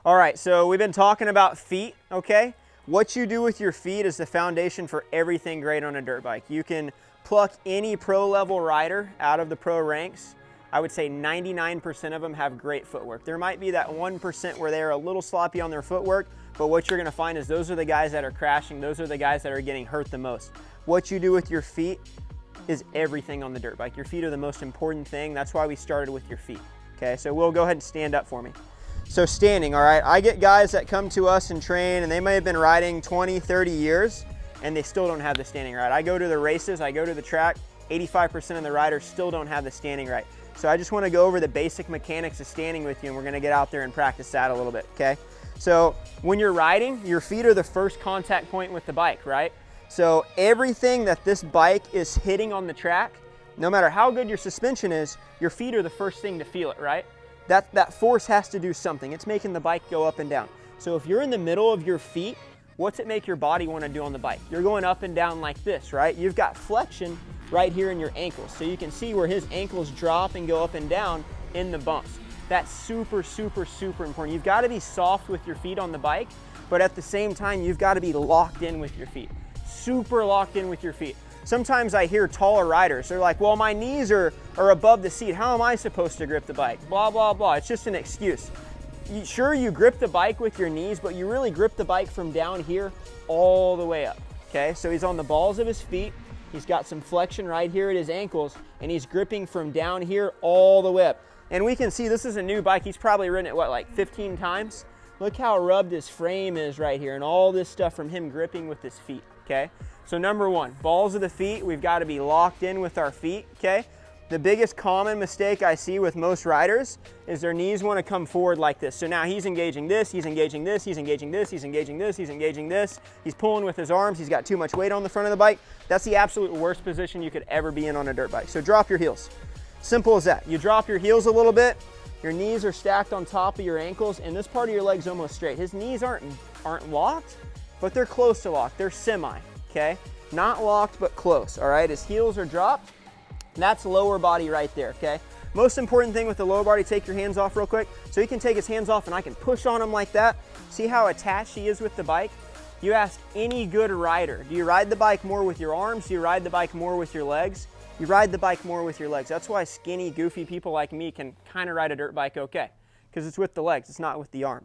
All right, so we've been talking about feet, okay? What you do with your feet is the foundation for everything great on a dirt bike. You can pluck any pro level rider out of the pro ranks. I would say 99% of them have great footwork. There might be that 1% where they're a little sloppy on their footwork, but what you're gonna find is those are the guys that are crashing. Those are the guys that are getting hurt the most. What you do with your feet is everything on the dirt bike. Your feet are the most important thing. That's why we started with your feet. Okay, so we'll go ahead and stand up for me. So standing, all right, I get guys that come to us and train and they may have been riding 20, 30 years and they still don't have the standing right. I go to the races, I go to the track, 85% of the riders still don't have the standing right. So I just wanna go over the basic mechanics of standing with you and we're gonna get out there and practice that a little bit, okay? So when you're riding, your feet are the first contact point with the bike, right? So everything that this bike is hitting on the track, no matter how good your suspension is, your feet are the first thing to feel it, right? That force has to do something. It's making the bike go up and down. So if you're in the middle of your feet, what's it make your body want to do on the bike? You're going up and down like this, right? You've got flexion right here in your ankles. So you can see where his ankles drop and go up and down in the bumps. That's super, super, super important. You've got to be soft with your feet on the bike, but at the same time, you've got to be locked in with your feet. Super locked in with your feet. Sometimes I hear taller riders, they're like, well, my knees are above the seat. How am I supposed to grip the bike? Blah, blah, blah. It's just an excuse. Sure, you grip the bike with your knees, but you really grip the bike from down here all the way up, okay? So he's on the balls of his feet. He's got some flexion right here at his ankles, and he's gripping from down here all the way up. And we can see this is a new bike. He's probably ridden it, what, like 15 times? Look how rubbed his frame is right here, and all this stuff from him gripping with his feet, okay? So number one, balls of the feet, we've got to be locked in with our feet, okay? The biggest common mistake I see with most riders is their knees want to come forward like this. So now he's engaging this, he's engaging this, he's engaging this, he's engaging this, he's engaging this. He's pulling with his arms, he's got too much weight on the front of the bike. That's the absolute worst position you could ever be in on a dirt bike. So drop your heels. Simple as that. You drop your heels a little bit, your knees are stacked on top of your ankles, and this part of your leg's almost straight. His knees aren't locked, but they're close to locked. They're semi. Okay, not locked, but close, all right? His heels are dropped. That's lower body right there, okay? Most important thing with the lower body, take your hands off real quick. So he can take his hands off and I can push on him like that. See how attached he is with the bike? You ask any good rider, do you ride the bike more with your arms? Do you ride the bike more with your legs? You ride the bike more with your legs. That's why skinny, goofy people like me can kind of ride a dirt bike okay, because it's with the legs, it's not with the arms.